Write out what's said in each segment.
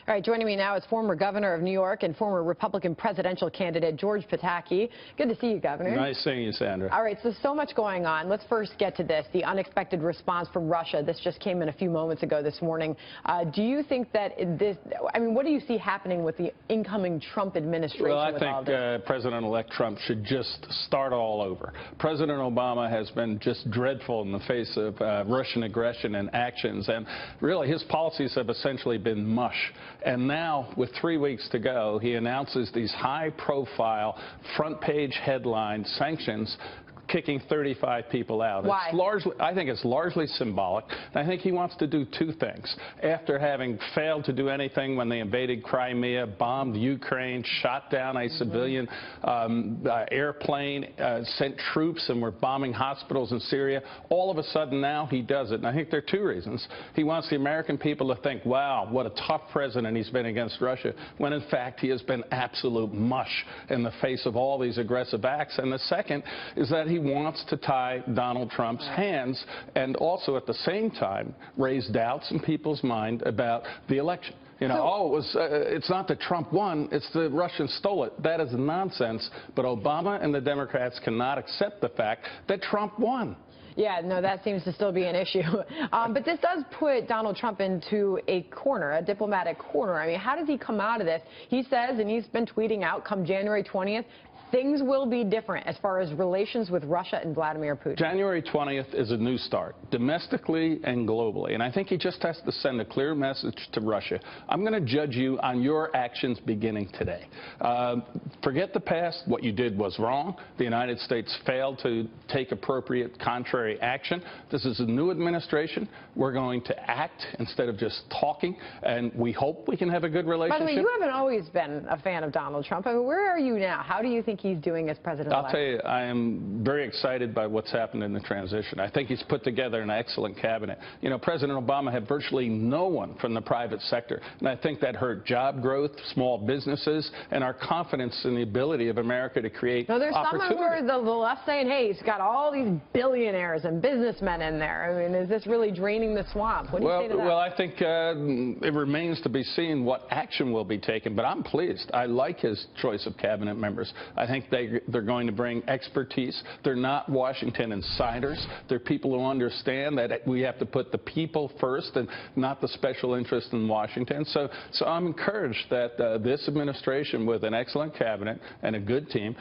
All right, joining me now is former governor of New York and former Republican presidential candidate George Pataki. Good to see you, Governor. Nice seeing you, Sandra. All right, so much going on. Let's first get to this, the unexpected response from Russia. This just came in a few moments ago this morning. Do you think that what do you see happening with the incoming Trump administration? Well, I think President-elect Trump should just start all over. President Obama has been just dreadful in the face of Russian aggression and actions, and really his policies have essentially been mush. And now, with 3 weeks to go, he announces these high-profile, front-page headline sanctions kicking 35 people out. Why? I think it's largely symbolic. And I think he wants to do two things. After having failed to do anything when they invaded Crimea, bombed Ukraine, shot down a civilian airplane, sent troops and were bombing hospitals in Syria, all of a sudden now he does it. And I think there are two reasons. He wants the American people to think, wow, what a tough president he's been against Russia, when in fact he has been absolute mush in the face of all these aggressive acts. And the second is that he wants to tie Donald Trump's hands and also at the same time raise doubts in people's mind about the election. You know, it's not that Trump won, it's the Russians stole it. That is nonsense. But Obama and the Democrats cannot accept the fact that Trump won. Yeah, no, that seems to still be an issue. But this does put Donald Trump into a corner, a diplomatic corner. I mean, how does he come out of this? He says, and he's been tweeting out, come January 20th, things will be different as far as relations with Russia and Vladimir Putin. January 20th is a new start, domestically and globally. And I think he just has to send a clear message to Russia. I'm going to judge you on your actions beginning today. Forget the past. What you did was wrong. The United States failed to take appropriate contrary action. This is a new administration. We're going to act instead of just talking. And we hope we can have a good relationship. By the way, you haven't always been a fan of Donald Trump. I mean, where are you now? How do you think he's doing as president-elect? I'll tell you, I am very excited by what's happened in the transition. I think he's put together an excellent cabinet. You know, President Obama had virtually no one from the private sector, and I think that hurt job growth, small businesses, and our confidence in the ability of America to create opportunity. No, there's some where the left saying, hey, he's got all these billionaires and businessmen in there. I mean, is this really draining the swamp? What do you say to that? Well, I think it remains to be seen what action will be taken, but I'm pleased. I like his choice of cabinet members. I think they're going to bring expertise. They're not Washington insiders. They're people who understand that we have to put the people first and not the special interest in Washington. So I'm encouraged that this administration, with an excellent cabinet and a good team,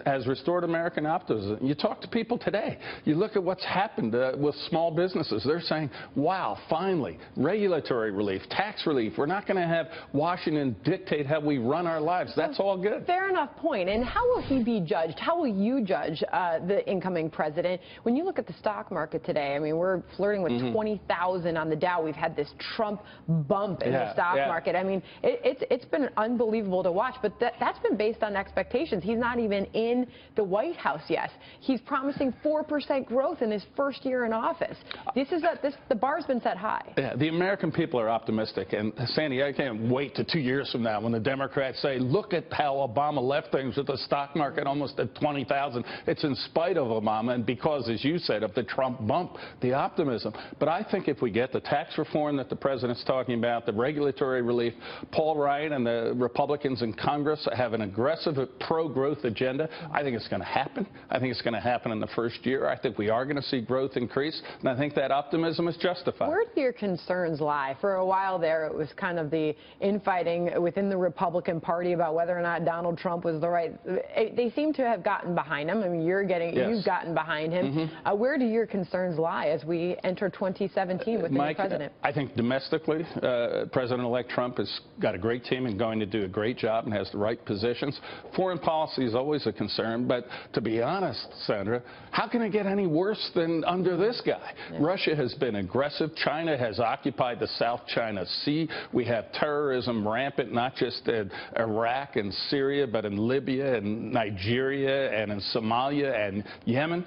has restored American optimism. You talk to people today. You look at what's happened with small businesses. They're saying, wow, finally, regulatory relief, tax relief. We're not going to have Washington dictate how we run our lives. That's all good. Fair enough point. And how will he be judged? How will you judge the incoming president? When you look at the stock market today, I mean, we're flirting with 20,000 on the Dow. We've had this Trump bump in the stock market. I mean, it's been unbelievable to watch, but that's been based on expectations. He's not even in the White House yet. He's promising 4% growth in his first year in office. The bar's been set high. Yeah, the American people are optimistic, and Sandy, I can't wait to 2 years from now when the Democrats say, look at how Obama left things with the stock market almost at 20,000. It's in spite of Obama and because, as you said, of the Trump bump, the optimism. But I think if we get the tax reform that the president's talking about, the regulatory relief, Paul Ryan and the Republicans in Congress have an aggressive pro-growth agenda. I think it's going to happen. I think it's going to happen in the first year. I think we are going to see growth increase, and I think that optimism is justified. Where do your concerns lie? For a while there, it was kind of the infighting within the Republican Party about whether or not Donald Trump was the right. They seem to have gotten behind him. I mean, you've gotten behind him. Where do your concerns lie as we enter 2017 with the new president? I think domestically, President-elect Trump has got a great team and going to do a great job and has the right positions. Foreign policy is always a concern, but to be honest, Sandra, how can it get any worse than under this guy? Yeah. Russia has been aggressive. China has occupied the South China Sea. We have terrorism rampant, not just in Iraq and Syria, but in Libya and in Nigeria and in Somalia and Yemen.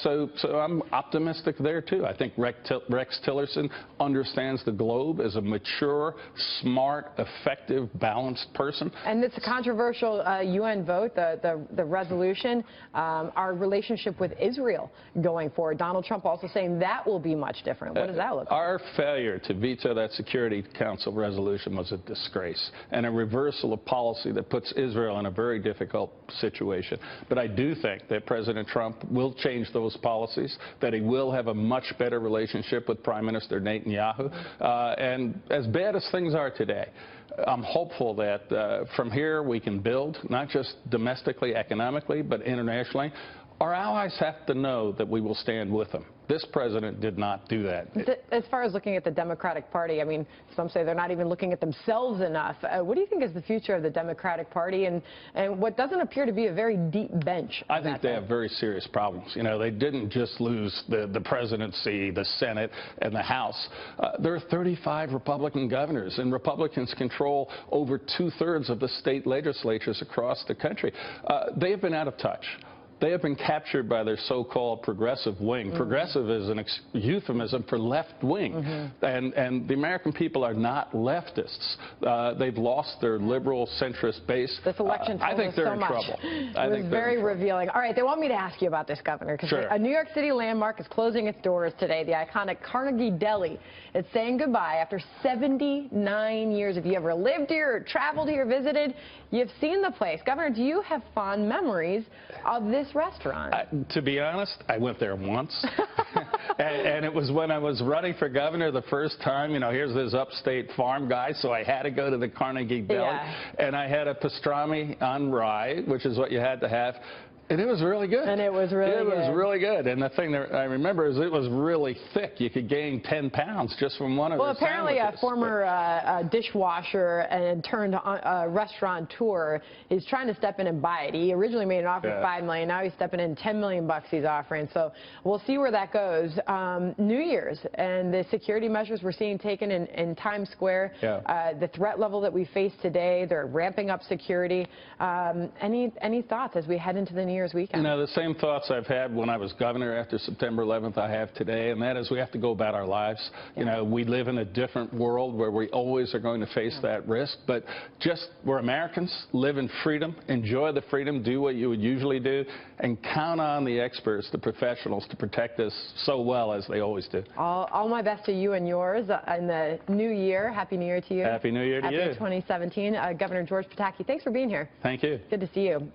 So I'm optimistic there too. I think Rex Tillerson understands the globe as a mature, smart, effective, balanced person. And it's a controversial UN vote, the resolution, our relationship with Israel going forward. Donald Trump also saying that will be much different. What does that look like? Our failure to veto that Security Council resolution was a disgrace and a reversal of policy that puts Israel in a very difficult situation. But I do think that President Trump will change those policies, that he will have a much better relationship with Prime Minister Netanyahu. And as bad as things are today, I'm hopeful that from here we can build, not just domestically, economically, but internationally. Our allies have to know that we will stand with them. This president did not do that. As far as looking at the Democratic Party, I mean, some say they're not even looking at themselves enough. What do you think is the future of the Democratic Party and what doesn't appear to be a very deep bench? I think they have very serious problems. They didn't just lose the presidency, the Senate, and the House. There are 35 Republican governors, and Republicans control over 2/3 of the state legislatures across the country. They have been out of touch. They have been captured by their so-called progressive wing. Progressive is an euphemism for left wing. And the American people are not leftists. They've lost their liberal centrist base. This election I think they're in trouble. It was very revealing. All right, they want me to ask you about this, Governor, because a New York City landmark is closing its doors today, the iconic Carnegie Deli. It's saying goodbye after 79 years. If you ever lived here or traveled here, visited, you've seen the place. Governor, do you have fond memories of this restaurant? To be honest, I went there once. and it was when I was running for governor the first time. Here's this upstate farm guy, so I had to go to the Carnegie Deli. And I had a pastrami on rye, which is what you had to have. And it was really good. And it was really good. It was really good. And the thing that I remember is it was really thick. You could gain 10 pounds just from one of the sandwiches. Well, apparently a former dishwasher and turned restaurateur is trying to step in and buy it. He originally made an offer of $5 million. Now he's stepping in $10 million he's offering. So we'll see where that goes. New Year's and the security measures we're seeing taken in Times Square, the threat level that we face today, they're ramping up security. Any thoughts as we head into the New Year's weekend? The same thoughts I've had when I was governor after September 11th I have today, and that is we have to go about our lives. We live in a different world where we always are going to face that risk, but we're Americans, live in freedom, enjoy the freedom, do what you would usually do, and count on the experts, the professionals, to protect us so well as they always do. All my best to you and yours in the new year. Happy New Year to you. Happy New Year to you. Happy 2017. Governor George Pataki, thanks for being here. Thank you. Good to see you.